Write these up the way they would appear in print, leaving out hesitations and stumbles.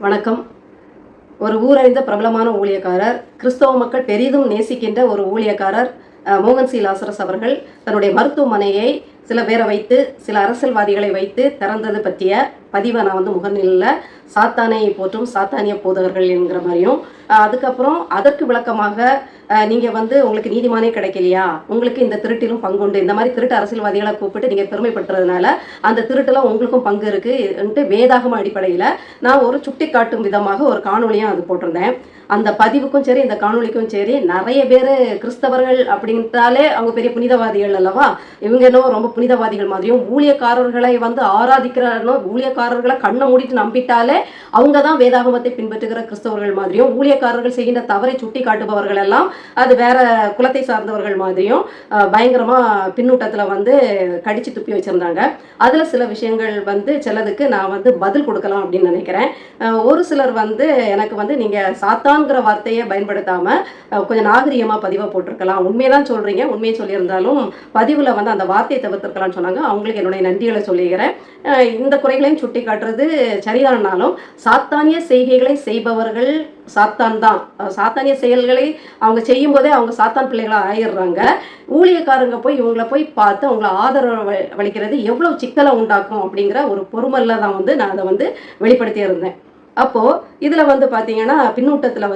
வணக்கம். ஒரு ஊரறிந்த பிரபலமான ஊழியக்காரர், கிறிஸ்தவ மக்கள் பெரிதும் நேசிக்கின்ற ஒரு ஊழியக்காரர் மோகன் சி. லாசரஸ் அவர்கள் தன்னுடைய மருத்துவமனையை சில பேரை வைத்து, சில அரசியல்வாதிகளை வைத்து திறந்தது பற்றிய பதிவை நான் முகநூலில் சாத்தானை போற்றும் சாத்தானிய போதகர்கள் என்கிற மாதிரியும், அதுக்கப்புறம் அதற்கு விளக்கமாக நீங்கள் உங்களுக்கு நீதிமானே கிடைக்கலையா, உங்களுக்கு இந்த திருட்டிலும் பங்குண்டு, இந்த மாதிரி திருட்டு அரசியல்வாதிகளை கூப்பிட்டு நீங்கள் பெருமைப்படுத்துறதுனால அந்த திருட்டில் உங்களுக்கும் பங்கு இருக்குன்ட்டு வேதாகம அடிப்படையில் நான் ஒரு சுட்டி காட்டும் விதமாக ஒரு காணொலியும் அது போட்டிருந்தேன். அந்த பதிவுக்கும் சரி, இந்த காணொலிக்கும் சரி, நிறைய பேர் கிறிஸ்தவர்கள் அப்படின்ட்டாலே அவங்க பெரிய புனிதவாதிகள் அல்லவா, இவங்க என்ன ரொம்ப புனிதவாதிகள் மாதிரியும், ஊழியக்காரர்களை ஆராதிக்கிற ஊழியக்காரர்களை கண்ணை மூடிட்டு நம்பிட்டாலே அவங்க தான் வேதாகமத்தை பின்பற்றுகிற கிறிஸ்தவர்கள் மாதிரியும், ஊழியக்காரர்கள் செய்கின்ற தவறை சுட்டி காட்டுபவர்கள் எல்லாம் அது வேற குலத்தை சார்ந்தவர்கள் மாதிரியும் பயங்கரமா பின்னூட்டத்தில் கடிச்சு துப்பி வச்சிருந்தாங்க. அதுல சில விஷயங்கள் சிலதுக்கு நான் பதில் கொடுக்கலாம் அப்படின்னு நினைக்கிறேன். ஒரு சிலர் எனக்கு நீங்க சாத்தான்கிற வார்த்தையை பயன்படுத்தாம கொஞ்சம் நாகரிகமா பதிவை போட்டிருக்கலாம், உண்மையதான் சொல்றீங்க, உண்மையை சொல்லியிருந்தாலும் பதிவுல அந்த வார்த்தையை தவிர்த்திருக்கலாம்னு சொன்னாங்க. அவங்களுக்கு என்னுடைய நன்றிகளை சொல்லிக்கிறேன். இந்த குறைகளையும் சுட்டி காட்டுறது சரிதானாலும் சாத்தானிய செய்கைகளை செய்பவர்கள் சாத்தான் தான். சாத்தானிய செயல்களை அவங்க செய்யும் போதே அவங்க சாத்தான் பிள்ளைகளா ஆயிடுறாங்க. ஊழியக்காரங்க போய் இவங்களை போய் பார்த்து அவங்கள ஆதரவு வலிக்கிறது எவ்வளவு சிக்கலை உண்டாக்கும் அப்படிங்கிற ஒரு பொறுமல்ல தான் நான் அதை வெளிப்படுத்தி இருந்தேன். அப்போ இதுல பாத்தீங்கன்னா பின்னூட்டத்துல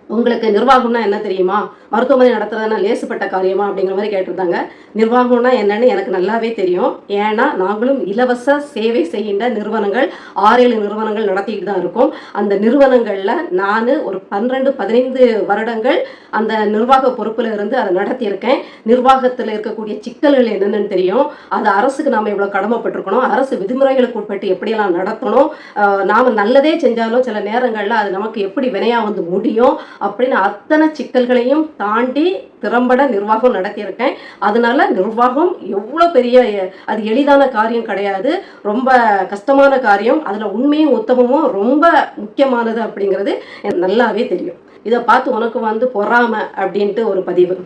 உங்களுக்கு நிர்வாகம்னா என்ன தெரியுமா, மருத்துவமனை நடத்துறதுனா லேசுப்பட்ட காரியமா அப்படிங்கிற மாதிரி கேட்டிருந்தாங்க. நிர்வாகம்னா என்னன்னு எனக்கு நல்லாவே தெரியும். ஏன்னா நாங்களும் இலவச சேவை செய்கின்ற நிறுவனங்கள் 6-7 நிறுவனங்கள் நடத்திக்கிட்டு தான் இருக்கோம். அந்த நிறுவனங்களில் நான் ஒரு 12-15 வருடங்கள் அந்த நிர்வாக பொறுப்பில் இருந்து அதை நடத்தியிருக்கேன். நிர்வாகத்தில் இருக்கக்கூடிய சிக்கல்கள் என்னென்னு தெரியும். அது அரசுக்கு நாம் இவ்வளோ கடமைப்பட்டிருக்கணும், அரசு விதிமுறைகளுக்கு உட்பட்டு எப்படியெல்லாம் நடத்தணும், நாம் நல்லதே செஞ்சாலும் சில நேரங்களில் அது நமக்கு எப்படி வினையாக முடியும் அப்படின்னு அத்தனை சிக்கல்களையும் தாண்டி திறம்பட நிர்வாகம் நடத்தியிருக்கேன். அதனால நிர்வாகம் எவ்வளோ பெரிய, அது எளிதான காரியம் கிடையாது, ரொம்ப கஷ்டமான காரியம். அதில் உண்மையும் உத்தமமும் ரொம்ப முக்கியமானது அப்படிங்கிறது எனக்கு நல்லாவே தெரியும். இதை பார்த்து உனக்கு பொறாமை அப்படின்ட்டு ஒரு பதிவு.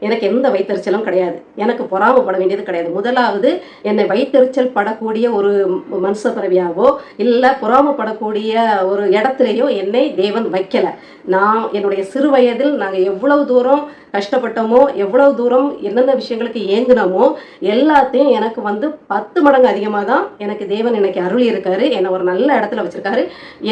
எனக்கு எந்த வைத்தறிச்சலும் கிடையாது, எனக்கு பொறாமப்பட வேண்டியது கிடையாது. முதலாவது என்னை வைத்தறிச்சல் படக்கூடிய ஒரு மனுஷ பிறவியாவோ இல்லை பொறாமப்படக்கூடிய ஒரு இடத்துலையோ என்னை தேவன் வைக்கலை. நான் என்னுடைய சிறு வயதில் நாங்கள் எவ்வளவு தூரம் கஷ்டப்பட்டோமோ, எவ்வளவு தூரம் என்னென்ன விஷயங்களுக்கு ஏங்கினோமோ எல்லாத்தையும் எனக்கு 10 மடங்கு அதிகமாக தான் எனக்கு தேவன் எனக்கு அருளி இருக்காரு, என்னை ஒரு நல்ல இடத்துல வச்சிருக்காரு.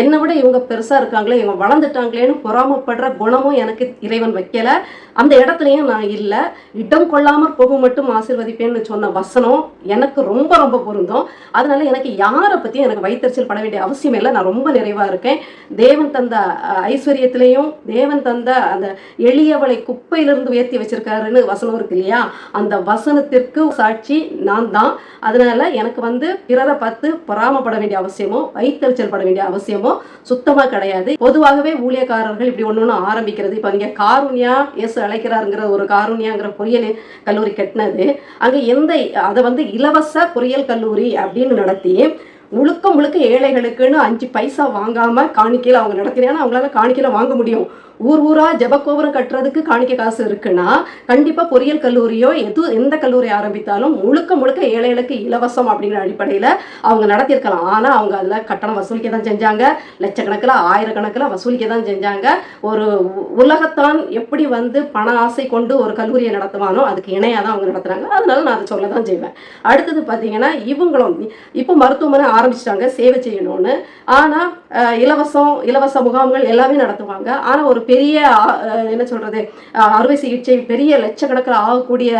என்னை விட இவங்க பெருசாக இருக்காங்களே, இவங்க வளர்ந்துட்டாங்களேன்னு பொறாமப்படுற குணமும் எனக்கு இறைவன் வைக்கலை. அந்த இடத்துலையும் நான் இல்லை. இடம் கொள்ளாமற் போக மட்டும் ஆசீர்வதிப்பேன்னு சொன்ன வசனம் எனக்கு ரொம்ப ரொம்ப பொருந்தும். அதனால எனக்கு யாரை பற்றியும் எனக்கு வைத்தறிச்சல் பட வேண்டிய அவசியம் இல்லை. நான் ரொம்ப நிறைவாக இருக்கேன். தேவன் தந்த ஐஸ்வர்யத்திலையும், தேவன் தந்த அந்த எளியவளை குப்பையிலிருந்து உயர்த்தி வச்சிருக்காருன்னு வசனம் இருக்கு இல்லையா, அந்த வசனத்திற்கு சாட்சி நான் தான். அதனால எனக்கு பிறரை பார்த்து பொறாமப்பட வேண்டிய அவசியமோ வைத்தறிச்சல் பட வேண்டிய அவசியமோ சுத்தமாக கிடையாது. பொதுவாகவே ஊழியக்காரர்கள் இப்படி ஒன்று ஆரம்பிக்கிறது. இப்போ நீங்கள் காருண்யா இயேசு அழைக்கிறாருங்கிற ஒரு காருண்யாங்கிற பொறியியல் கல்லூரி கட்டினது, அங்கே அதை இலவச பொறியியல் கல்லூரி அப்படின்னு நடத்தி முழுக்க முழுக்க ஏழைகளுக்குன்னு 5 பைசா வாங்காமல் காணிக்கையில் அவங்க நடத்துறேன்னா அவங்களால காணிக்கையில் வாங்க முடியும். ஊர் ஊரா ஜபக்கோபுரம் கட்டுறதுக்கு காணிக்கை காசு இருக்குன்னா கண்டிப்பாக பொறியியல் கல்லூரியோ எந்த கல்லூரி ஆரம்பித்தாலும் முழுக்க முழுக்க ஏழைகளுக்கு இலவசம் அப்படிங்கிற அடிப்படையில் அவங்க நடத்தியிருக்கலாம். ஆனால் அவங்க அதில் கட்டணம் வசூலிக்க தான் செஞ்சாங்க, லட்சக்கணக்கில் ஆயிரக்கணக்கில் வசூலிக்க தான் செஞ்சாங்க. ஒரு உலகத்தான் எப்படி பண ஆசை கொண்டு ஒரு கல்லூரியை நடத்துவானோ அதுக்கு இணையாக தான் அவங்க நடத்துகிறாங்க. அதனால நான் அதை சொல்ல தான் செய்வேன். அடுத்தது பார்த்தீங்கன்னா இவங்களும் இப்போ மருத்துவமனை ஆரம்பிச்சிட்டாங்க சேவை செய்யணும்னு. ஆனால் இலவச முகாம்கள் எல்லாமே நடத்துவாங்க. ஆனால் ஒரு பெரிய என்ன சொல்றது, அறுவை சிகிச்சை பெரிய லட்சக்கணக்கில் ஆகக்கூடிய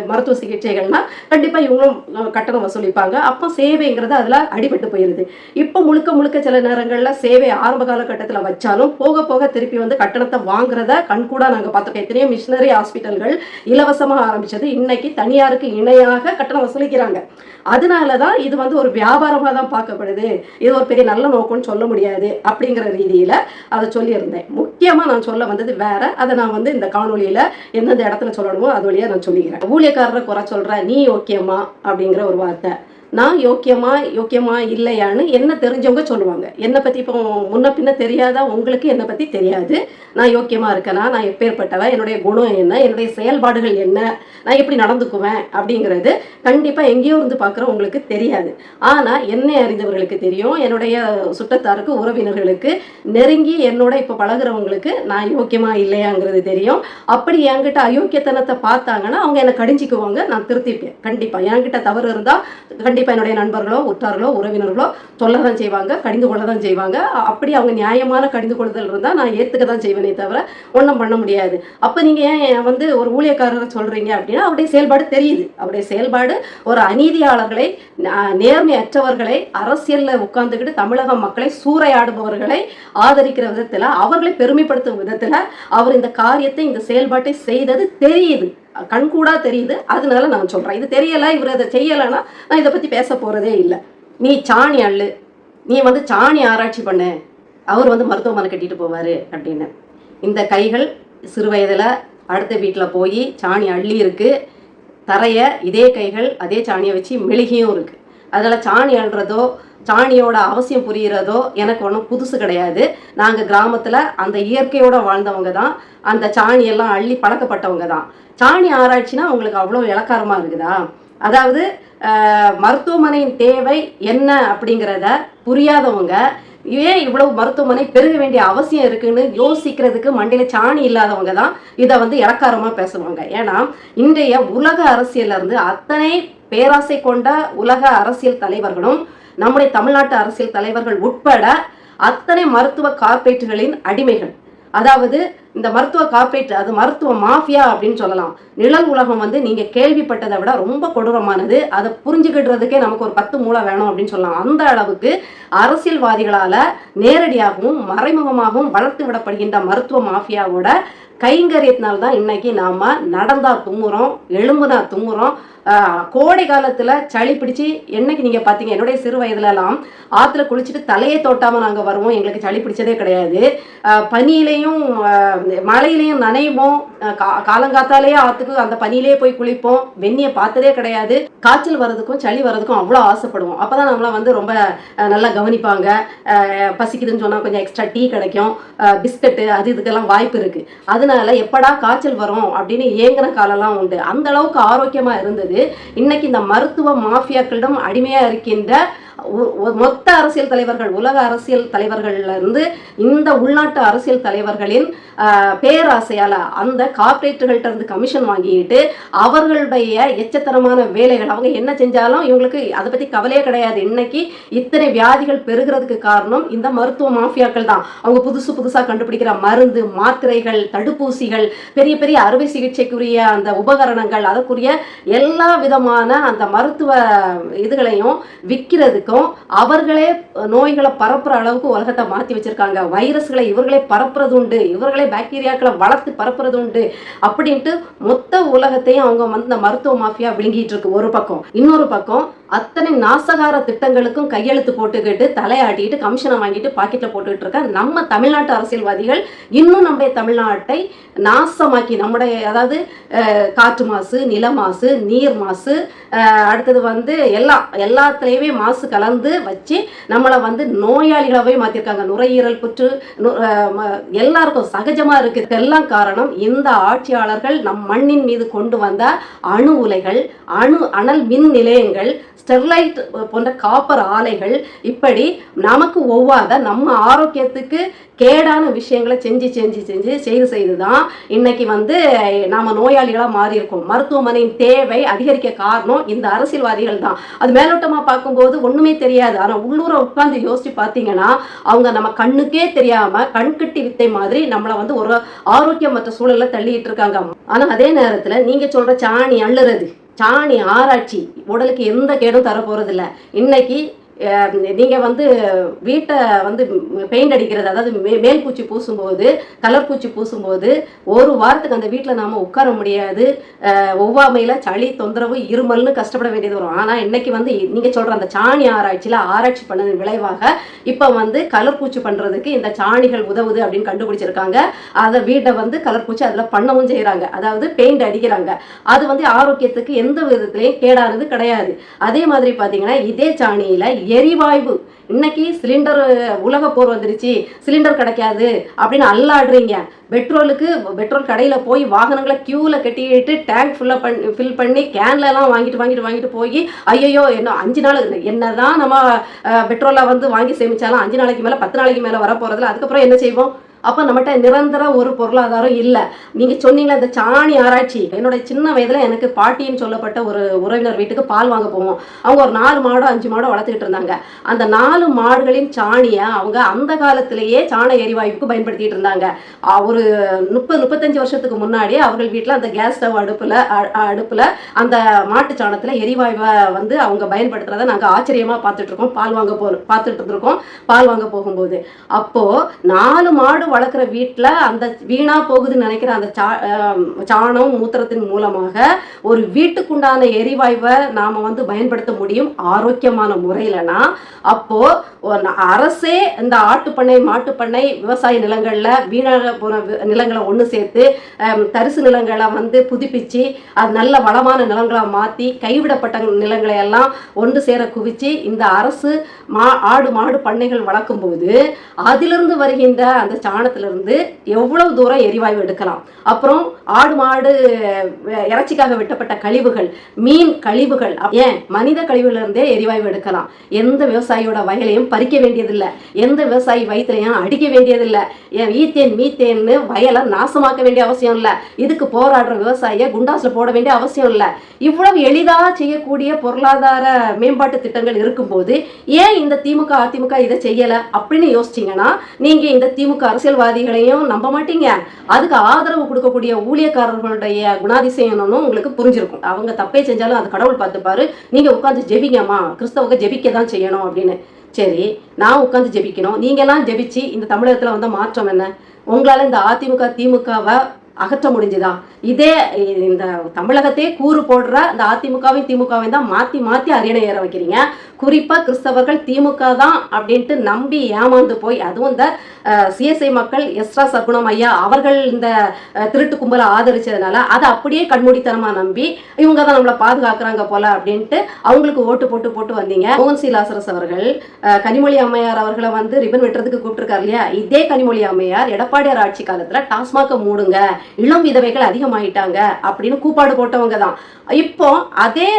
மருத்துவ சிகிச்சைகள்னா கண்டிப்பா இவங்களும் கட்டணம் வசூலிப்பாங்க. அப்போ சேவைங்கிறது அதுல அடிபட்டு போயிருது. இப்போ முழுக்க முழுக்க சில நேரங்கள்ல சேவை ஆரம்ப காலகட்டத்தில் வச்சாலும் போக போக திருப்பி கட்டணத்தை வாங்குறத கண்கூடா நாங்க பார்த்துருக்கோம். எத்தனையோ மிஷினரி ஹாஸ்பிட்டல்கள் இலவசமா ஆரம்பிச்சது இன்னைக்கு தனியாருக்கு இணையாக கட்டணம் வசூலிக்கிறாங்க. அதனாலதான் இது ஒரு வியாபாரமா தான் பார்க்கப்படுது. இது ஒரு பெரிய நல்ல நோக்கம்னு சொல்ல முடியாது அப்படிங்கிற ரீதியில அதை சொல்லியிருந்தேன். முக்கியமா நான் சொல்ல வந்தது வேற. அதை நான் இந்த காணொலியில எந்தெந்த இடத்துல சொல்லணுமோ அது வழியா நான் சொல்லிக்கிறேன். ஊழியக்காரரை குறை சொல்ற நீ ஓகேமா அப்படிங்கிற ஒரு வார்த்தை, நான் யோக்கியமா இல்லையான்னு என்ன தெரிஞ்சவங்க சொல்லுவாங்க. என்னை பற்றி இப்போ முன்ன பின்ன தெரியாதா உங்களுக்கு என்னை பற்றி தெரியாது. நான் யோக்கியமாக இருக்கேனா, நான் எப்பேற்பட்டவன், என்னுடைய குணம் என்ன, என்னுடைய செயல்பாடுகள் என்ன, நான் எப்படி நடந்துக்குவேன் அப்படிங்கிறது கண்டிப்பாக எங்கேயோ இருந்து பார்க்குற உங்களுக்கு தெரியாது. ஆனால் என்னை அறிந்தவர்களுக்கு தெரியும், என்னுடைய சுற்றத்தாருக்கு, உறவினர்களுக்கு, நெருங்கி என்னோட இப்போ பழகுறவங்களுக்கு நான் யோக்கியமாக இல்லையாங்கிறது தெரியும். அப்படி என்கிட்ட அயோக்கியத்தனத்தை பார்த்தாங்கன்னா அவங்க என்னை கடிஞ்சிக்குவாங்க, நான் திருத்திப்பேன். கண்டிப்பாக என்கிட்ட தவறு இருந்தால் கண்டிப்பாக என்னுடைய நண்பர்களோ, உற்றார்களோ, உறவினர்களோ சொல்ல தான் செய்வாங்க, கடிந்து கொள்ள தான் செய்வாங்க. அப்படி அவங்க நியாயமான கடிந்து கொள்ளுதல் இருந்தால் நான் ஏற்றுக்க தான் செய்வேனே தவிர ஒன்றும் பண்ண முடியாது. அப்போ நீங்கள் ஏன் வந்து ஒரு ஊழியக்காரரை சொல்கிறீங்க அப்படின்னா அவருடைய செயல்பாடு தெரியுது. அவருடைய செயல்பாடு ஒரு அநீதியாளர்களை, நேர்மையற்றவர்களை, அரசியலில் உட்கார்ந்துக்கிட்டு தமிழக மக்களை சூறையாடுபவர்களை ஆதரிக்கிற விதத்தில், அவர்களை பெருமைப்படுத்தும் விதத்தில் அவர் இந்த காரியத்தை, இந்த செயல்பாட்டை செய்தது தெரியுது, கண்கூடா தெரியுது. அதனால நான் சொல்கிறேன். இது தெரியலை, இவர் அதை செய்யலைன்னா நான் இதை பற்றி பேச போகிறதே இல்லை. நீ சாணி அள்ளு, நீ வந்து சாணி ஆராய்ச்சி பண்ணு, அவர் வந்து மருத்துவமனை கட்டிட்டு போவார் அப்படின்னு. இந்த கைகள் சிறு வயதில் அடுத்த வீட்டில் போய் சாணி அள்ளி இருக்குது, தரையை இதே கைகள் அதே சாணியை வச்சு மெழுகியும் இருக்குது. அதில் சாணி அள்ளுறதோ சாணியோட அவசியம் புரிகிறதோ எனக்கு ஒன்றும் புதுசு கிடையாது. நாங்கள் கிராமத்தில் அந்த இயற்கையோடு வாழ்ந்தவங்க தான், அந்த சாணியெல்லாம் அள்ளி பழக்கப்பட்டவங்க தான். சாணி ஆராய்ச்சினா உங்களுக்கு அவ்வளோ இலக்காரமாக இருக்குதா? அதாவது மருத்துவமனையின் தேவை என்ன அப்படிங்கிறத புரியாதவங்க, ஏன் இவ்வளவு மருத்துவமனை பெருக வேண்டிய அவசியம் இருக்குன்னு யோசிக்கிறதுக்கு மண்டையில சாணி இல்லாதவங்க தான் இதை வந்து இலக்காரமாக பேசுவாங்க. ஏன்னா இன்றைய உலக அரசியல்ல இருந்து அத்தனை பேராசை கொண்ட உலக அரசியல் தலைவர்களும் நம்முடைய தமிழ்நாட்டு அரசியல் தலைவர்கள் உட்பட அத்தனை மருத்துவ கார்ப்பரேட்டுகளின் அடிமைகள். அதாவது இந்த மருத்துவ கார்ப்பரேட், அது மருத்துவ மாஃபியா அப்படின்னு சொல்லலாம். நிழல் உலகம் வந்து நீங்கள் கேள்விப்பட்டதை விட ரொம்ப கொடூரமானது. அதை புரிஞ்சுக்கிடுறதுக்கே நமக்கு ஒரு 10 மூளை வேணும் அப்படின்னு சொல்லலாம். அந்த அளவுக்கு அரசியல்வாதிகளால் நேரடியாகவும் மறைமுகமாகவும் வளர்த்து விடப்படுகின்ற மருத்துவ மாஃபியாவோட கைங்கரியத்தினால்தான் இன்னைக்கு நாம் நடந்தா தும்முறோம், எழும்புனா தும்முறோம். கோடை காலத்தில் சளி பிடிச்சி என்னைக்கு நீங்கள் பார்த்தீங்க, என்னுடைய சிறு வயதுலலாம் ஆற்றுல குளிச்சுட்டு தலையை தோட்டாமல் நாங்கள் வருவோம், எங்களுக்கு சளி பிடிச்சதே கிடையாது. பனியிலையும் மழையிலையும் நனைவோம், காலங்காத்தாலேயே ஆற்றுக்கு அந்த பனியிலேயே போய் குளிப்போம், வெந்நியை பார்த்ததே கிடையாது. காய்ச்சல் வர்றதுக்கும் சளி வர்றதுக்கும் அவ்வளோ ஆசைப்படுவோம். அப்போ தான் நம்மளை வந்து ரொம்ப நல்லா கவனிப்பாங்க. பசிக்குதுன்னு சொன்னால் கொஞ்சம் எக்ஸ்ட்ரா டீ கிடைக்கும், பிஸ்கட்டு, அது இதுக்கெல்லாம் வாய்ப்பு இருக்குது. அதனால எப்படா காய்ச்சல் வரும் அப்படின்னு ஏங்கின காலம்லாம் உண்டு. அந்த அளவுக்கு ஆரோக்கியமாக இருந்தது. இன்னைக்கு இந்த மருத்துவ மாஃபியாக்களிடம் அடிமையாக இருக்கின்ற மொத்த அரசியல் தலைவர்கள், உலக அரசியல் தலைவர்கள்ல இருந்து இந்த உள்நாட்டு அரசியல் தலைவர்களின் பேராசையால அந்த கார்ப்பரேட்டுகள்கிட்ட இருந்து கமிஷன் வாங்கிட்டு அவர்களுடைய எச்சத்தனமான வேலைகள், அவங்க என்ன செஞ்சாலும் இவங்களுக்கு அதை பற்றி கவலையே கிடையாது. இன்னைக்கு இத்தனை வியாதிகள் பெருகிறதுக்கு காரணம் இந்த மருத்துவ மாஃபியாக்கள் தான். அவங்க புதுசாக கண்டுபிடிக்கிற மருந்து, மாத்திரைகள், தடுப்பூசிகள், பெரிய பெரிய அறுவை சிகிச்சைக்குரிய அந்த உபகரணங்கள், அதற்குரிய எல்லா விதமான அந்த மருத்துவ இதுகளையும் விற்கிறதுக்கும் அவர்களே நோய்களை பரப்புற அளவுக்கு உலகத்தை மாற்றி வச்சிருக்காங்க. வைரஸ்களை இவர்களே பரப்புறது உண்டு, இவர்களே பாக்டீரியாக்களை வளர்த்து பரப்புறது உண்டு அப்படின்ட்டு மொத்த உலகத்தையும் அவங்க வந்து இந்த மருத்துவ மாஃபியா விழுங்கிட்டு இருக்கு ஒரு பக்கம். இன்னொரு பக்கம் அத்தனை நாசகார திட்டங்களுக்கும் கையெழுத்து போட்டுக்கிட்டு தலையாட்டிட்டு கமிஷனை வாங்கிட்டு பாக்கெட்ல போட்டுக்கிட்டு இருக்க நம்ம தமிழ்நாட்டு அரசியல்வாதிகள் இன்னும் நம்முடைய தமிழ்நாட்டை நாசமாக்கி, நம்முடைய அதாவது காற்று மாசு, நில மாசு, நீர் மாசு, அடுத்தது வந்து எல்லாத்துலேயுமே மாசு கலந்து வச்சு நம்மளை வந்து நோயாளிகளாகவே மாற்றிருக்காங்க. நுரையீரல் புற்று எல்லாருக்கும் சகஜமாக இருக்குது. இதெல்லாம் காரணம் இந்த ஆட்சியாளர்கள் நம் மண்ணின் மீது கொண்டு வந்த அணு உலைகள், அனல் மின் நிலையங்கள், ஸ்டெர்லைட் போன்ற காப்பர் ஆலைகள், இப்படி நமக்கு ஒவ்வாத நம்ம ஆரோக்கியத்துக்கு கேடான விஷயங்களை செய்து தான் இன்னைக்கு வந்து நாம நோயாளிகளாக மாறி இருக்கோம். மருத்துவமனையின் தேவை அதிகரிக்க காரணம் இந்த அரசியல்வாதிகள் தான். அது மேலோட்டமாக பார்க்கும்போது ஒன்றுமே தெரியாது. ஆனால் உள்ளூரை உட்கார்ந்து யோசிச்சு பார்த்தீங்கன்னா அவங்க நம்ம கண்ணுக்கே தெரியாமல் கண்கட்டி வித்தை மாதிரி நம்மளை வந்து ஒரு ஆரோக்கியமற்ற சூழலை தள்ளிட்டு இருக்காங்க. ஆனால் அதே நேரத்தில் நீங்கள் சொல்கிற சாணி அள்ளுறது, சாணி ஆராய்ச்சி உடலுக்கு எந்த கேடும் தர போறதில்ல. இன்னைக்கு நீங்கள் வந்து வீட்டை வந்து பெயிண்ட் அடிக்கிறது, அதாவது மேல் பூச்சி பூசும்போது, கலர் பூச்சி பூசும்போது ஒரு வாரத்துக்கு அந்த வீட்டில் நாம் உட்கார முடியாது. ஒவ்வாமையில் சளி தொந்தரவு இருமல்னு கஷ்டப்பட வேண்டியது வரும். ஆனால் இன்னைக்கு வந்து நீங்கள் சொல்கிற அந்த சாணி ஆராய்ச்சி பண்ணதன் விளைவாக இப்போ வந்து கலர் பூச்சி பண்ணுறதுக்கு இந்த சாணிகள் உதவுது அப்படின்னு கண்டுபிடிச்சிருக்காங்க. அதை வீட்டை வந்து கலர் பூச்சி அதில் பண்ணவும் செய்கிறாங்க, அதாவது பெயிண்ட் அடிக்கிறாங்க. அது வந்து ஆரோக்கியத்துக்கு எந்த விதத்துலையும் கேடானது கிடையாது. அதே மாதிரி பார்த்தீங்கன்னா இதே சாணியில் எரிவாயு, இன்னைக்கு சிலிண்டர் உலக போர் வந்துருச்சு, சிலிண்டர் கிடைக்காது அப்படின்னு அல்லாடுறீங்க. பெட்ரோல் கடையில் போய் வாகனங்களை கியூவில் கட்டிட்டு டேங்க் ஃபில் பண்ணி கேன்லலாம் வாங்கிட்டு போய் ஐயோ என்ன 5 நாள் என்னதான் நம்ம பெட்ரோலை வந்து வாங்கி சேமிச்சாலும் 5 நாளைக்கு மேலே 10 நாளைக்கு மேலே வரப்போகிறதுல அதுக்கப்புறம் என்ன செய்வோம்? அப்போ நம்மகிட்ட நிரந்தர ஒரு பொருளாதாரம் இல்லை. நீங்கள் சொன்னீங்களா இந்த சாணி ஆராய்ச்சி, என்னோட சின்ன வயதில் எனக்கு பாட்டின்னு சொல்லப்பட்ட ஒரு உறவினர் வீட்டுக்கு பால் வாங்க போவோம். அவங்க ஒரு 4 மாடோ 5 மாடோ வளர்த்துக்கிட்டு இருந்தாங்க. அந்த 4 மாடுகளின் சாணியை அவங்க அந்த காலத்திலேயே சாண எரிவாயுக்கு பயன்படுத்திட்டு இருந்தாங்க. ஒரு 30-35 வருஷத்துக்கு முன்னாடியே அவர்கள் வீட்டில் அந்த கேஸ் ஸ்டவ் அடுப்பில் அந்த மாட்டு சாணத்தில் எரிவாயுவை வந்து அவங்க பயன்படுத்துறதை நாங்கள் ஆச்சரியமாக பார்த்துட்டு இருந்திருக்கோம் பால் வாங்க போகும்போது. அப்போது 4 மாடு வளர்க்குற வீட்டில் அந்த வீணா போகுதுன்னு நினைக்கிற அந்த சாணம் மூத்திரத்தின் மூலமாக ஒரு வீட்டுக்குண்டான எரிவாயுவை நாம் வந்து பயன்படுத்த முடியும் ஆரோக்கியமான முறையிலனா, அப்போ அரசே இந்த ஆட்டுப்பண்ணை மாட்டுப்பண்ணை விவசாய நிலங்களில் வீணாக போன நிலங்களை ஒன்று சேர்த்து தரிசு நிலங்களை வந்து புதுப்பிச்சு அது நல்ல வளமான நிலங்களாக மாற்றி கைவிடப்பட்ட நிலங்களை எல்லாம் ஒன்று சேர குவிச்சு இந்த அரசு ஆடு மாடு பண்ணைகள் வளர்க்கும்போது அதிலிருந்து வருகின்ற அந்த சாணத்திலிருந்து எவ்வளவு தூரம் எரிவாயு எடுக்கலாம். அப்புறம் ஆடு மாடு இறைச்சிக்காக வெட்டப்பட்ட கழிவுகள், மீன் கழிவுகள், ஏன் மனித கழிவுகளிலிருந்தே எரிவாயு எடுக்கலாம். எந்த விவசாயியோட வயலையும் பறிக்க வேண்டியதில்லை, எந்த விவசாயி வயிற்றுலையும் அடிக்க வேண்டியதில்லை, ஈத்தேன் மீத்தேன்னு வயலை நாசமாக்க வேண்டிய அவசியம் இல்லை, இதுக்கு போராடுற விவசாயியை குண்டாஸில் போட வேண்டிய அவசியம் இல்லை. இவ்வளவு எளிதாக செய்யக்கூடிய பொருளாதார மேம்பாட்டு திட்டங்கள் இருக்கும்போது ஏன் இந்த திமுக அதிமுக இதை செய்யலை அப்படின்னு யோசிச்சிங்கன்னா நீங்கள் இந்த திமுக அரசியல்வாதிகளையும் நம்ப மாட்டீங்க. அதுக்கு ஆதரவு கொடுக்கக்கூடிய ஊழியக்காரர்களுடைய குணாதிசயம்னு உங்களுக்கு புரிஞ்சிருக்கும். அவங்க தப்பே செஞ்சாலும் அது கடவுள் பார்த்துப்பாரு, நீங்கள் உட்காந்து ஜெபிங்கம்மா, கிறிஸ்தவங்க ஜெபிக்க தான் செய்யணும் அப்படின்னு. சரி, நான் உட்காந்து ஜெபிக்கணும், நீங்களாம் ஜெபிச்சு இந்த தமிழகத்தில் வந்த மாற்றம் என்ன? உங்களால் இந்த அதிமுக திமுகவை அகற்ற முடிஞ்சுதா? இதே இந்த தமிழகத்தையே கூறு போடுற இந்த அதிமுகவையும் திமுகவையும் தான் மாற்றி அரியணை ஏற வைக்கிறீங்க. குறிப்பாக கிறிஸ்தவர்கள் திமுக தான் அப்படின்ட்டு நம்பி ஏமாந்து போய், அதுவும் இந்த சிஎஸ்ஐ மக்கள் எஸ்ரா சகுனம் ஐயா அவர்கள் இந்த திருட்டு கும்பலை ஆதரிச்சதுனால அதை அப்படியே கண்மூடித்தனமாக நம்பி இவங்க தான் நம்மளை பாதுகாக்கிறாங்க போல அப்படின்ட்டு அவங்களுக்கு ஓட்டு போட்டு வந்தீங்க. மோகன் சி லாசரஸ் அவர்கள் கனிமொழி அம்மையார் அவர்களை வந்து ரிப்பன் வெட்டுறதுக்கு கூப்பிட்டுருக்காரு இல்லையா? இதே கனிமொழி அம்மையார் எடப்பாடியார் ஆட்சி காலத்தில் டாஸ்மாக மூடுங்க, இளம் விதவைகள் அதிகமாயிட்டாங்க அப்படின்னு கூப்பாடு போட்டவங்க தான். இப்போ அதே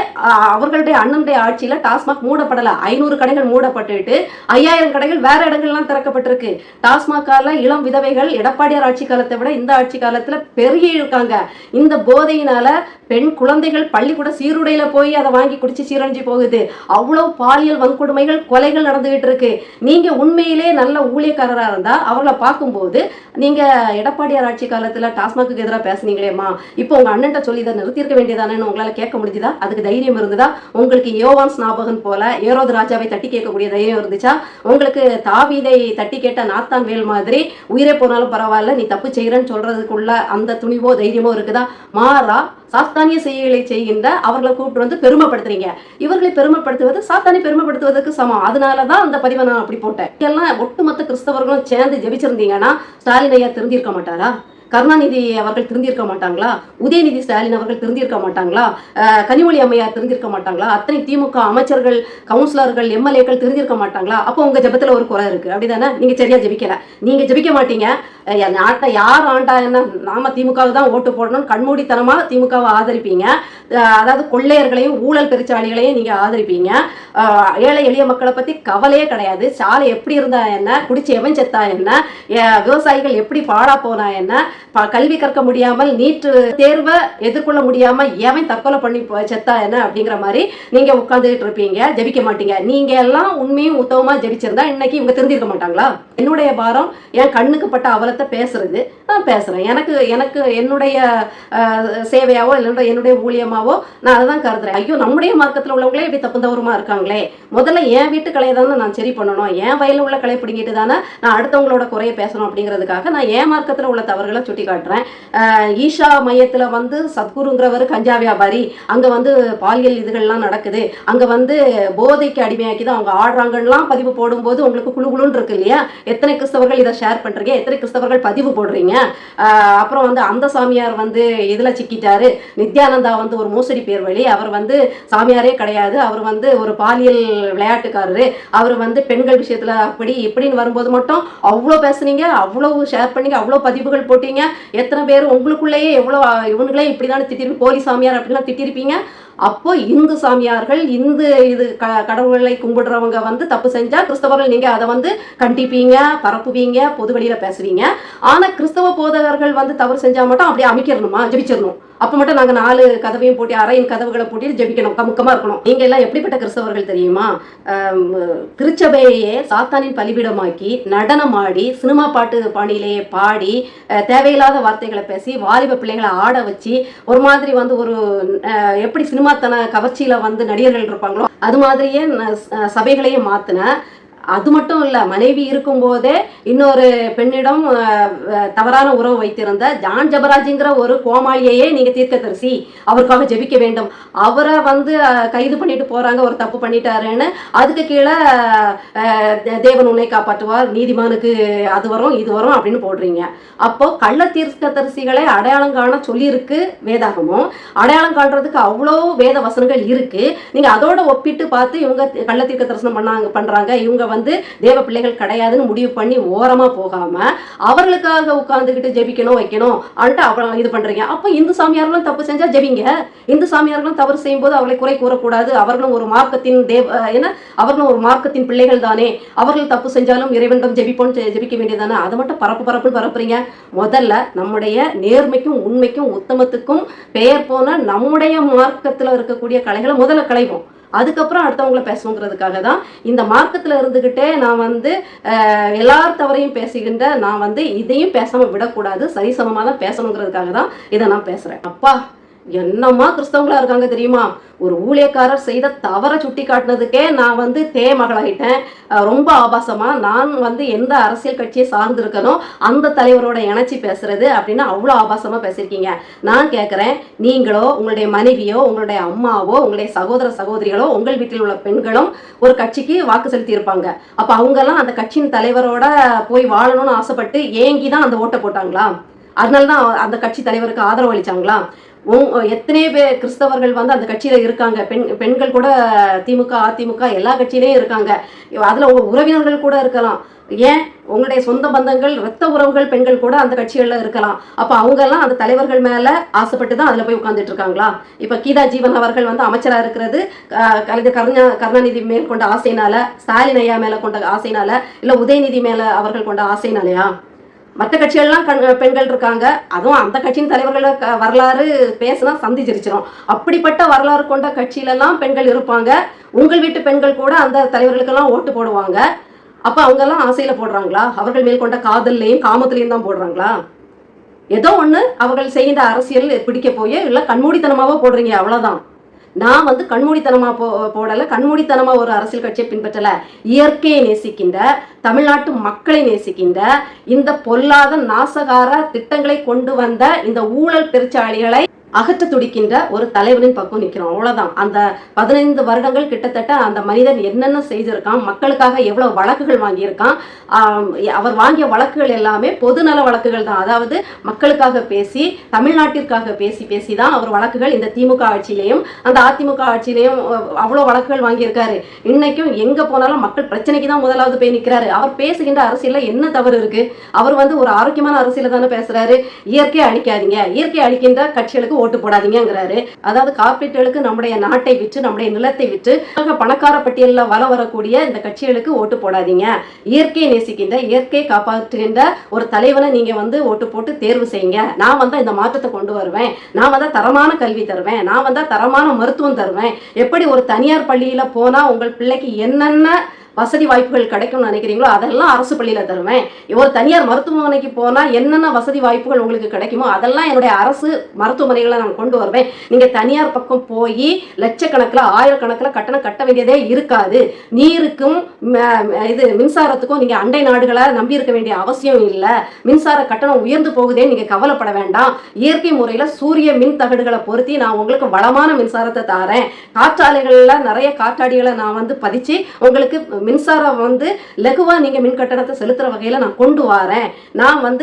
அவர்களுடைய அண்ணனுடைய ஆட்சியில் டாஸ்மாக் மூடப்படலை, 500 கடைகள் மூடப்பட்டுட்டு 5000 கடைகள் வேற இடங்கள்லாம் திறக்கப்பட்டிருக்கு. டாஸ்மாகால இளம் விதவைகள் எடப்பாடியார் ஆட்சி காலத்தை விட இந்த ஆட்சி காலத்தில் பெருகி இருக்காங்க. இந்த போதையினால பெண் குழந்தைகள் பள்ளிக்கூட சீருடையில போய் அதை வாங்கி குடிச்சு சீரழிஞ்சு போகுது. அவ்வளவு பாலியல் வன்கொடுமைகள் கொலைகள் நடந்துகிட்டு இருக்கு. நீங்க உண்மையிலே நல்ல ஊழியக்காரராக இருந்தா அவர்களை பார்க்கும்போது நீங்க எடப்பாடியார் ஆட்சி காலத்துல டாஸ்மாக்கு எதிராக பேசுனீங்களேம்மா, இப்போ உங்க அண்ணன்ட்ட சொல்லி இதை நிறுத்திருக்க வேண்டியதானேன்னு உங்களால கேட்க முடிஞ்சுதா? அதுக்கு தைரியம் இருந்ததா? உங்களுக்கு யோவான் ஸ்நாபகன் போல ஏரோது ராஜாவை தட்டி கேட்கக்கூடிய தைரியம் இருந்துச்சா? உங்களுக்கு தாவீதை தட்டி கேட்ட நாத்தான் வேல் மாதிரி உயிரே போனாலும் பரவாயில்ல நீ தப்பு செய்யறன்னு சொல்றதுக்குள்ள அந்த துணிவோ தைரியமோ இருக்குதா? மாறா சாத்தானிய செயல்களை செய்கின்ற அவர்களை கூப்பிட்டு வந்து பெருமைப்படுத்துறீங்க. இவர்களை பெருமைப்படுத்துவது சாத்தானை பெருமைப்படுத்துவதற்கு சமம். அதனாலதான் அந்த பதிவை நான் அப்படி போட்டேன். எல்லாம் ஒட்டுமொத்த கிறிஸ்தவர்களும் சேர்ந்து ஜெபிச்சிருந்தீங்கன்னா ஸ்டாலின் ஐயா திருந்திருக்க மாட்டாரா? கருணாநிதி அவர்கள் திருந்திருக்க மாட்டாங்களா? உதயநிதி ஸ்டாலின் அவர்கள் திருந்திருக்க மாட்டாங்களா? கனிமொழி அம்மையார் திருந்திருக்க மாட்டாங்களா? அத்தனை திமுக அமைச்சர்கள், கவுன்சிலர்கள், எம்எல்ஏக்கள் திருந்திருக்க மாட்டாங்களா? அப்போ உங்க ஜெபத்துல ஒரு குறை இருக்கு, அப்படிதானே? நீங்க சரியா ஜெபிக்கல. நீங்க ஜெபிக்க மாட்டீங்க. நாட்டை யார் ஆண்டா என்ன, நாம திமுகவை தான் ஓட்டு போடணும் கண்மூடித்தனமா திமுகவை ஆதரிப்பீங்க. அதாவது கொள்ளையர்களையும் ஊழல் பெருச்சாளிகளையும் நீங்க ஆதரிப்பீங்க. ஏழை எளிய மக்களை பத்தி கவலையே கிடையாது. சாலை எப்படி இருந்தா என்ன, குடிச்சு எவன் செத்தா என்ன, விவசாயிகள் எப்படி பாடா போனா என்ன, கல்வி கற்க முடியாமல் நீட் தேர்வை எதிர்கொள்ள முடியாம எவன் தற்கொலை பண்ணி செத்தா என்ன அப்படிங்கிற மாதிரி நீங்க உட்கார்ந்துட்டு இருப்பீங்க, ஜெபிக்க மாட்டீங்க. நீங்க எல்லாம் உண்மையும் உத்தவமா ஜெபிச்சிருந்தா இன்னைக்கு இவங்க தெரிஞ்சிருக்க மாட்டாங்களா? என்னுடைய பாரம் என் கண்ணுக்கு பட்ட அவலத்தை பேசுறது, நான் பேசுறேன். எனக்கு எனக்கு என்னுடைய சேவையாவோ இல்லை என்னுடைய ஊழியமாவோ நான் அதான் கருதுறேன். ஐயோ, நம்முடைய மார்க்கத்தில் உள்ளவங்களே இப்படி தப்பு தவறுமா இருக்காங்களே, முதல்ல என் வீட்டு கலையை தானே நான் சரி பண்ணணும், என் வயலில் உள்ள கலை பிடிங்கிட்டு தானே நான் அடுத்தவங்களோட குறைய பேசணும் அப்படிங்கிறதுக்காக நான் என் மார்க்கத்தில் உள்ள தவறுகளை சுட்டி காட்டுறேன். ஈஷா மையத்தில் வந்து சத்குருங்கிறவர் கஞ்சா வியாபாரி, அங்கே வந்து பாலியல் இதுகள்லாம் நடக்குது, அங்கே வந்து போதைக்கு அடிமையாக்கி தான் அவங்க ஆடுறாங்கலாம் பதிவு போடும்போது உங்களுக்கு குழுன்னு இருக்கு இல்லையா? எத்தனை கிறிஸ்தவர்கள் இதை ஷேர் பண்ணுறீங்க, எத்தனை கிறிஸ்தவர்கள் பதிவு போடுறீங்க? அப்புறம் வந்து அந்த சாமியார் வந்து இதில் சிக்கிட்டாரு, நித்யானந்தா வந்து ஒரு மோசடி பேர் வழி, அவர் வந்து சாமியாரே கிடையாது, அவர் வந்து ஒரு பாலியல் விளையாட்டுக்காரரு, அவர் வந்து பெண்கள் விஷயத்தில் அப்படி இப்படின்னு வரும்போது மட்டும் அவ்வளோ பேசுனீங்க, அவ்வளோ ஷேர் பண்ணீங்க, அவ்வளோ பதிவுகள் போட்டீங்க. எத்தனை பேர் உங்களுக்குள்ளேயே எவ்வளோ இவங்களே இப்படி தானே திட்டிருப்பீங்க, போலி சாமியார் அப்படிலாம் திட்டிருப்பீங்க. அப்போ இந்து சாமியார்கள் இந்து இது கடவுளை கும்பிடுறவங்க வந்து தப்பு செஞ்சா கிறிஸ்தவர்கள் நீங்க அதை வந்து கண்டிப்பீங்க, பரப்புவீங்க, பொது வெளியில பேசுவீங்க. ஆனா கிறிஸ்தவ போதகர்கள் வந்து தவறு செஞ்சா மட்டும் அப்படியே அமைக்கிறணுமா, ஜெபிச்சிடணும். அப்ப மட்டும் நாங்க 4 கதவையும் போட்டி அறையின் கதவுகளை போட்டிட்டு ஜெபிக்கணும், கமுக்கமா இருக்கணும். நீங்க எல்லாம் எப்படிப்பட்ட கிறிஸ்தவர்கள் தெரியுமா? திருச்சபையே சாத்தானின் பலிபீடமாக்கி நடனமாடி சினிமா பாட்டு பாணியிலேயே பாடி தேவையில்லாத வார்த்தைகளை பேசி வாலிப பிள்ளைகளை ஆட வச்சு ஒரு மாதிரி வந்து ஒரு எப்படி சினிமாத்தன கவர்ச்சியில வந்து நடிகர்கள் இருப்பாங்களோ அது மாதிரியே சபைகளையும் மாத்தின. அது மட்டும் இல்லை, மனைவி இருக்கும்போதே இன்னொரு பெண்ணிடம் தவறான உறவு வைத்திருந்த ஜான் ஜபராஜுங்கிற ஒரு கோமாளியையே நீங்கள் தீர்க்கதரிசி, அவருக்காக ஜெபிக்க வேண்டும், அவரை வந்து கைது பண்ணிட்டு போகிறாங்க, ஒரு தப்பு பண்ணிட்டாருன்னு. அதுக்கு கீழே தேவன் உன்னை காப்பாற்றுவார், நீதிமானுக்கு அது வரும் இது வரும் அப்படின்னு போடுறீங்க. அப்போ கள்ள தீர்க்கதரிசிகளை அடையாளம் காண சொல்லியிருக்கு வேதாகமும். அடையாளம் காண்றதுக்கு அவ்வளோ வேத வசனங்கள் இருக்கு. நீங்கள் அதோட ஒப்பிட்டு பார்த்து இவங்க கள்ள தீர்க்க தரிசனம் பண்ணுறாங்க, இவங்க வந்து தேவ பிள்ளைகள் கிடையாதுன்னு முடிவு பண்ணி ஓரமா போகாம அவர்களுக்காக உட்கார்ந்துகிட்டு ஜெபிக்கணும் வைக்கணும் அப்புறம் இது பண்றீங்க. அப்ப இந்து சாமியார்களும் தப்பு செஞ்சா ஜெபிங்க, இந்து சாமியார்களும் தவறு செய்யும் போது அவர்களை குறை கூறக்கூடாது, அவர்களும் ஒரு மார்க்கத்தின் அவர்களும் ஒரு மார்க்கத்தின் பிள்ளைகள் தானே, அவர்கள் தப்பு செஞ்சாலும் இறைவனிடம் ஜெபிக்க வேண்டியதானே. அதை மட்டும் பரப்புன்னு பரப்புறீங்க. முதல்ல நம்முடைய நேர்மைக்கும் உண்மைக்கும் உத்தமத்துக்கும் பெயர் போன நம்முடைய மார்க்கத்துல இருக்கக்கூடிய கலைகளை முதல்ல களைவோம், அதுக்கப்புறம் அடுத்தவங்கள பேசுங்கிறதுக்காக தான் இந்த மார்க்கத்தில் இருந்துக்கிட்டே நான் வந்து எல்லார் தவறையும் பேசுகின்ற நான் வந்து இதையும் பேசாமல் விடக்கூடாது, சரிசமமாக தான் பேசணுங்கிறதுக்காக தான் இதை நான் பேசுகிறேன். அப்பா, என்னம்மா கிறிஸ்தவங்களா இருக்காங்க தெரியுமா? ஒரு ஊழியக்காரர் செய்த தவறை சுட்டி காட்டினதுக்கே நான் வந்து தேமகளாயிட்டேன். ரொம்ப ஆபாசமா நான் வந்து எந்த அரசியல் கட்சியை சார்ந்திருக்கணும் அந்த தலைவரோட இணைச்சி பேசுறது அப்படின்னு அவ்வளோ ஆபாசமா பேசியிருக்கீங்க. நான் கேட்குறேன், நீங்களோ உங்களுடைய மனைவியோ உங்களுடைய அம்மாவோ உங்களுடைய சகோதர சகோதரிகளோ உங்கள் வீட்டில் உள்ள பெண்களும் ஒரு கட்சிக்கு வாக்கு செலுத்தி இருப்பாங்க. அப்போ அவங்கெல்லாம் அந்த கட்சியின் தலைவரோட போய் வாழணும்னு ஆசைப்பட்டு ஏங்கி தான் அந்த ஓட்டை போட்டாங்களா? அதனால தான் அந்த கட்சி தலைவருக்கு ஆதரவு அளிச்சாங்களா? எத்தனையோ பேர் கிறிஸ்தவர்கள் வந்து அந்த கட்சியில இருக்காங்க, பெண்கள் கூட திமுக அதிமுக எல்லா கட்சியிலையும் இருக்காங்க, அதுல உங்க உறவினர்கள் கூட இருக்கலாம், ஏன் உங்களுடைய சொந்த பந்தங்கள் இரத்த உறவுகள் பெண்கள் கூட அந்த கட்சிகள்ல இருக்கலாம். அப்ப அவங்க எல்லாம் அந்த தலைவர்கள் மேல ஆசைப்பட்டு தான் அதுல போய் உட்கார்ந்துட்டு இருக்காங்களா? இப்ப கீதா ஜீவன் அவர்கள் வந்து அமைச்சரா இருக்கிறது கலைஞர் கருணாநிதி மேல் கொண்ட ஆசைனால, ஸ்டாலின் ஐயா மேல கொண்ட ஆசைனால, இல்ல உதயநிதி மேல அவர்கள் கொண்ட ஆசைனாலயா? மற்ற கட்சிகள்லாம் பெண்கள் இருக்காங்க, அதுவும் அந்த கட்சியின் தலைவர்களை வரலாறு பேசினா சந்திச்சிருச்சிடும். அப்படிப்பட்ட வரலாறு கொண்ட கட்சியிலெல்லாம் பெண்கள் இருப்பாங்க. உங்கள் வீட்டு பெண்கள் கூட அந்த தலைவர்களுக்கெல்லாம் ஓட்டு போடுவாங்க. அப்போ அவங்கெல்லாம் ஆசையில் போடுறாங்களா? அவர்கள் மேல் கொண்ட காதல்லையும் காமத்திலையும் தான் போடுறாங்களா? ஏதோ ஒன்று அவர்கள் செய்கின்ற அரசியல் பிடிக்க போய் இல்லை கண்மூடித்தனமாவோ போடுறீங்க, அவ்வளோதான். நான் வந்து கண்மூடித்தனமா போடலை, கண்மூடித்தனமா ஒரு அரசியல் கட்சியை பின்பற்றலை. இயற்கையை நேசிக்கின்ற, தமிழ்நாட்டு மக்களை நேசிக்கின்ற, இந்த பொல்லாத நாசகார திட்டங்களை கொண்டு வந்த இந்த ஊழல் பெருச்சாளிகளை அகற்ற துடிக்கின்ற ஒரு தலைவனின் பக்கம் நிற்கிறோம், அவ்வளோதான். அந்த 15 வருடங்கள் கிட்டத்தட்ட அந்த மனிதன் என்னென்ன செய்திருக்கான், மக்களுக்காக எவ்வளோ வழக்குகள் வாங்கியிருக்கான். அவர் வாங்கிய வழக்குகள் எல்லாமே பொதுநல வழக்குகள் தான். அதாவது மக்களுக்காக பேசி, தமிழ்நாட்டிற்காக பேசி தான் அவர் வழக்குகள் இந்த திமுக ஆட்சியிலையும் அந்த அதிமுக ஆட்சியிலையும் அவ்வளோ வழக்குகள் வாங்கியிருக்காரு. இன்னைக்கும் எங்கே போனாலும் மக்கள் பிரச்சனைக்கு தான் முதலாவது போய் நிற்கிறாரு. அவர் பேசுகின்ற அரசியலில் என்ன தவறு இருக்கு? அவர் வந்து ஒரு ஆரோக்கியமான அரசியலை தானே பேசுறாரு. இயற்கையை அழிக்காதீங்க, இயற்கை அழிக்கின்ற கட்சிகளுக்கு ஓட்டு போடாதீங்கிறாரு. அதாவது கார்ப்பரேட்டுகளுக்கு நம்முடைய நாட்டை விற்று நம்முடைய நிலத்தை விற்று பணக்கார பட்டியலில் வர வரக்கூடிய இந்த கட்சிகளுக்கு ஓட்டு போடாதீங்க. இயற்கையை நேசிக்கின்ற, இயற்கையை காப்பாற்றுகின்ற ஒரு தலைவனை நீங்க ஓட்டு போட்டு தேர்வு செய்யுங்க. நான் இந்த மாற்றத்தை கொண்டு வருவேன், நான் தரமான கல்வி தருவேன், நான் தரமான மருத்துவம் தருவேன். எப்படி ஒரு தனியார் பள்ளியில போனா உங்கள் பிள்ளைக்கு என்னென்ன வசதி வாய்ப்புகள் கிடைக்கும்னு நினைக்கிறீங்களோ அதெல்லாம் அரசு பள்ளியில் தருவேன். ஒரு தனியார் மருத்துவமனைக்கு போனால் என்னென்ன வசதி வாய்ப்புகள் உங்களுக்கு கிடைக்குமோ அதெல்லாம் என்னுடைய அரசு மருத்துவமனைகளை நான் கொண்டு வருவேன். நீங்கள் தனியார் பக்கம் போய் லட்சக்கணக்கில் ஆயிரக்கணக்கில் கட்டணம் கட்ட வேண்டியதே இருக்காது. நீருக்கும் மின்சாரத்துக்கும் நீங்கள் அண்டை நாடுகளை நம்பி இருக்க வேண்டிய அவசியம் இல்லை. மின்சார கட்டணம் உயர்ந்து போகுதே நீங்கள் கவலைப்பட வேண்டாம். இயற்கை முறையில் சூரிய மின் தகடுகளை பொருத்தி நான் உங்களுக்கு வளமான மின்சாரத்தை தரேன். காற்றாலைகளில் நிறைய காற்றாடிகளை நான் பதிச்சு உங்களுக்கு மின்சாரம் லகுவா நீங்க மின் கட்டணத்தை செலுத்துற வகையில நான் கொண்டு வரேன். நான்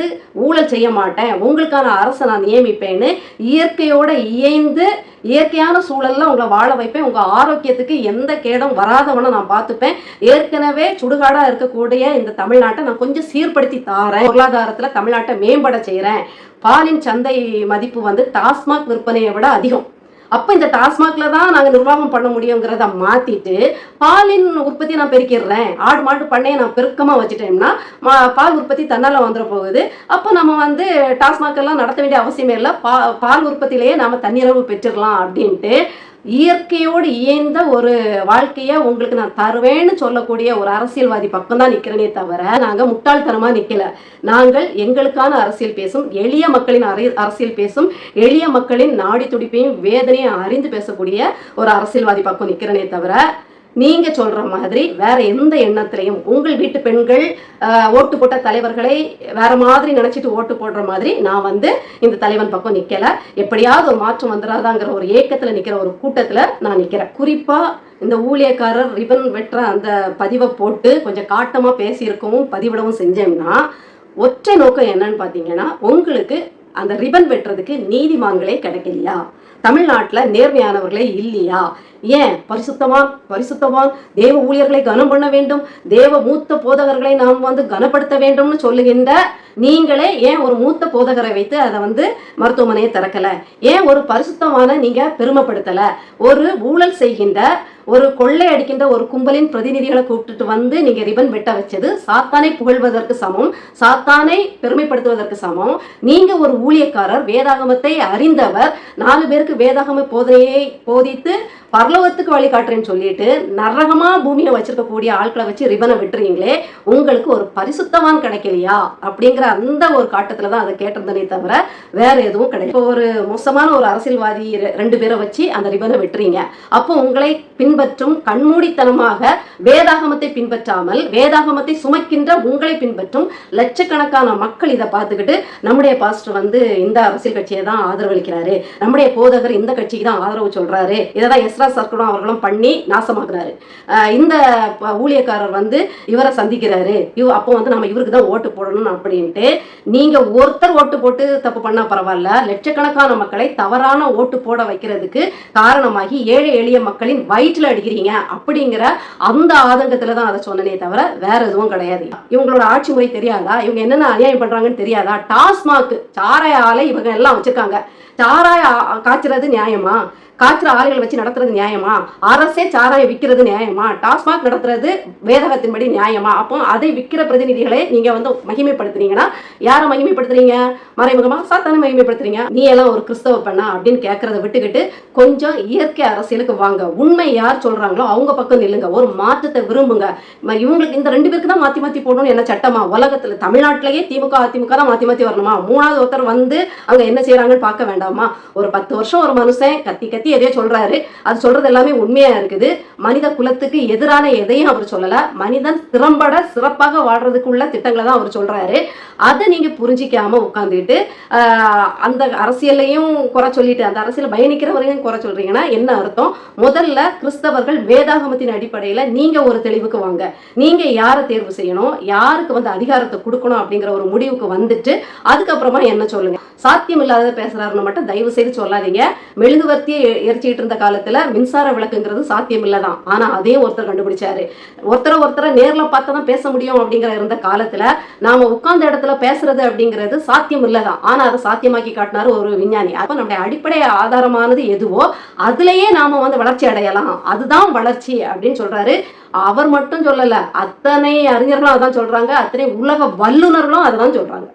ஊழல் செய்ய மாட்டேன், உங்களுக்கான அரசை நான் நியமிப்பேன்னு இயற்கையோட இயைந்து இயற்கையான சூழல்ல உங்களை வாழ வைப்பேன். உங்க ஆரோக்கியத்துக்கு எந்த கேடும் வராதவன நான் பார்த்துப்பேன். ஏற்கனவே சுடுகாடா இருக்கக்கூடிய இந்த தமிழ்நாட்டை நான் கொஞ்சம் சீர்படுத்தி தாரேன். பொருளாதாரத்துல தமிழ்நாட்டை மேம்பட செய்யறேன். பாலின் சந்தை மதிப்பு டாஸ்மாக் விற்பனையை விட அதிகம். அப்போ இந்த டாஸ்மாக்ல தான் நாங்கள் நிர்வாகம் பண்ண முடியுங்கிறத மாற்றிட்டு பாலின் உற்பத்தி நான் பெருக்கிடுறேன், ஆடு மாடு பண்ணையை நான் பெருக்கமாக வச்சுட்டேன்னா பால் உற்பத்தி தன்னால் வந்துட போகுது. அப்போ நம்ம டாஸ்மாக்கெல்லாம் நடத்த வேண்டிய அவசியமே இல்லை, பால் உற்பத்தியிலேயே நாம் தன்னிறைவு பெற்றுடலாம் அப்படின்ட்டு இயற்கையோடு இயந்த ஒரு வாழ்க்கையை உங்களுக்கு நான் தருவேன்னு சொல்லக்கூடிய ஒரு அரசியல்வாதி பக்கம் தான் நிற்கிறனே தவிர நாங்கள் முட்டாள்தனமாக நிற்கல. நாங்கள் எங்களுக்கான அரசியல் பேசும், எளிய மக்களின் அரசியல் பேசும், எளிய மக்களின் நாடி துடிப்பையும் வேதனையும் அறிந்து பேசக்கூடிய ஒரு அரசியல்வாதி பக்கம் நிற்கிறனே தவிர நீங்க சொல்ற மாதிரி வேற எந்த எண்ணத்திலையும் உங்கள் வீட்டு பெண்கள் ஓட்டு போட்ட தலைவர்களை வேற மாதிரி நினைச்சிட்டு ஓட்டு போடுற மாதிரி நான் இந்த தலைவன் பக்கம் நிக்கல. எப்படியாவது ஒரு மாற்றம் வந்துடாதாங்கிற ஒரு ஏக்கத்துல நிக்கிற ஒரு கூட்டத்துல நான் நிக்கிறேன். குறிப்பா இந்த ஊழியக்காரர் ரிபன் வெட்டுற அந்த பதிவை போட்டு கொஞ்சம் காட்டமா பேசியிருக்கவும் பதிவிடவும் செஞ்சேன்னா ஒற்றை நோக்கம் என்னன்னு பாத்தீங்கன்னா, உங்களுக்கு அந்த ரிபன் வெட்டுறதுக்கு நீதிமான்களே கிடைக்கலையா, தமிழ்நாட்டில் நேர்மையானவர்களே இல்லையா, ஏன் பரிசுத்தவான் தேவ ஊழியர்களை கனம் பண்ண வேண்டும், தேவ மூத்த போதகர்களை நாம் கனப்படுத்த வேண்டும்னு சொல்லுகின்ற நீங்களே ஏன் ஒரு மூத்த போதகரை வைத்து அதை மருத்துவமனையை திறக்கல, ஏன் ஒரு பரிசுத்தமான நீங்க பெருமைப்படுத்தல, ஒரு ஊழல் செய்கின்ற ஒரு கொள்ளை அடிக்கின்ற ஒரு கும்பலின் பிரதிநிதிகளை கூப்பிட்டுட்டு நீங்க ரிபன் வெட்ட வச்சது சாத்தானை புகழ்வதற்கு சமம், சாத்தானை பெருமைப்படுத்துவதற்கு சமம். நீங்க ஒரு ஊழியக்காரர், வேதாகமத்தை அறிந்தவர், 4 பேருக்கு வேதாகம போதனையை போதித்து பரலோகத்துக்கு வழிகாட்டுறேன்னு சொல்லிட்டு நரகமா பூமியை வச்சிருக்கக்கூடிய ஆட்களை வச்சு ரிபனை விட்டுறீங்களே, உங்களுக்கு ஒரு பரிசுத்தவான் கிடைக்கலையா அப்படிங்கிற அந்த ஒரு காட்டத்துலதான் அதை கேட்டிருந்தனே தவிர வேற எதுவும் கிடையாது. இப்போ ஒரு மோசமான ஒரு அரசியல்வாதி 2 பேரை வச்சு அந்த ரிபனை விட்டுறீங்க. அப்போ உங்களை பின்பற்றும் கண்மூடித்தனமாக வேதாகமத்தை பின்பற்றாமல் வேதாகமத்தை சுமக்கின்ற உங்களை பின்பற்றும் லட்சக்கணக்கான மக்கள் இதை பார்த்துக்கிட்டு நம்முடைய பாஸ்டர் இந்த அரசியல் கட்சியை தான் ஆதரவளிக்கிறாரு, நம்முடைய போதகர் இந்த கட்சிக்கு தான் ஆதரவு சொல்றாரு, இதைதான் எஸ்ரா சர்க்கரும் அவர்களும் பண்ணி நாசமாக்குறாரு, இந்த ஊழியக்காரர் இவரை சந்திக்கிறாரு, அப்போ நம்ம இவருக்கு தான் ஓட்டு போடணும் அப்படின்ட்டு நீங்க ஒருத்தர் ஓட்டு போட்டு தப்பு பண்ணா பரவாயில்ல, லட்சக்கணக்கான மக்களை தவறான ஓட்டு போட வைக்கிறதுக்கு காரணமாகி ஏழை எளிய மக்களின் வயிற்றுல அடிக்கிறீங்க அப்படிங்கிற அந்த ஆதங்கத்துல தான் அதை சொன்னனே தவிர வேற எதுவும் கிடையாது. இவங்களோட ஆட்சி முறை தெரியாதா, இவங்க என்னென்ன அநியாயம் பண்றாங்கன்னு தெரியாதா, டாஸ்மாக் சாராய ஆலை இவங்க எல்லாம் வச்சிருக்காங்க, சாராய காய்ச்சறது நியாயமா, காய்ச்சற ஆலைகளை வச்சு நடத்துறது நியாயமா, அரசே சாராயம் விற்கிறது நியாயமா, டாஸ்மாக் நடத்துறது வேதகத்தின்படி நியாயமா? அப்போ அதை விற்கிற பிரதிநிதிகளை நீங்க மகிமைப்படுத்துறீங்கன்னா யாரை மகிமைப்படுத்துறீங்க? மறைமுகமா சாத்தானை மகிமைப்படுத்துறீங்க. நீ எல்லாம் ஒரு கிறிஸ்தவ பெண்ணா அப்படின்னு கேட்கறத விட்டுக்கிட்டு கொஞ்சம் இயற்கை அரசியலுக்கு வாங்க. உண்மை யார் சொல்றாங்களோ அவங்க பக்கம் நில்லுங்க, ஒரு மாற்றத்தை விரும்புங்க. இவங்களுக்கு இந்த 2 பேருக்கு தான் மாத்தி போடணும் என்ன சட்டமா? உலகத்துல தமிழ்நாட்டிலேயே திமுக அதிமுக தான் மாத்தி வரணுமா? 3வது ஒருத்தர் அங்க என்ன செய்யறாங்கன்னு பார்க்க வேண்டாமா? ஒரு 10 வருஷம் ஒரு மனுஷன் கத்தி எதையோ சொல்றாரு, அது சொல்றது எல்லாமே உண்மையா இருக்குது. மனித குலத்துக்கு எதிரான எதையும் அவர் சொல்லல, மனிதன் திறம்பட சிறப்பாக வாழ்றதுக்குள்ள திட்டங்களை தான் அவர் சொல்றாரு. அதை நீங்க புரிஞ்சிக்காம உட்காந்துட்டு அந்த அரசியலையும் குறை சொல்லிட்டு அந்த அரசியல் பயணிக்கிறவரையும் குறை சொல்றீங்கன்னா என்ன அர்த்தம்? முதல்ல கிறிஸ்தவர்கள் வேதாகமத்தின் அடிப்படையில நீங்க ஒரு தெளிவுக்கு வாங்க. நீங்க யாரை தேர்வு செய்யணும், யாருக்கு அதிகாரத்தை கொடுக்கணும் அப்படிங்கிற ஒரு முடிவுக்கு வந்துட்டு அதுக்கப்புறமா என்ன சொல்லுங்க. சாத்தியம் இல்லாத பேசுறாருன்னு மட்டும் தயவு செய்து சொல்லாதீங்க. மெழுகுவர்த்தியை எரிச்சிட்டு இருந்த காலத்துல மின்சார விளக்குங்கிறது சாத்தியம் இல்லதான். ஆனா அதையும் ஒருத்தர் கண்டுபிடிச்சாரு. ஒருத்தரை நேர்ல பார்த்தாதான் பேச முடியும் அப்படிங்கிற இருந்த காலத்துல நாம உட்கார்ந்த இடத்துல பேசுறது அப்படிங்கிறது சாத்தியம் இல்லதான். ஆனா அதை சாத்தியமாக்கி காட்டினாரு ஒரு விஞ்ஞானி. அப்ப நம்முடைய அடிப்படை ஆதாரமானது எதுவோ அதுலயே நாம வளர்ச்சி அடையலாம், அதுதான் வளர்ச்சி அப்படின்னு சொல்றாரு. அவர் மட்டும் சொல்லல, அத்தனை அறிஞர்களும் அதான் சொல்றாங்க, அத்தனை உலக வல்லுநர்களும் அதான் சொல்றாங்க.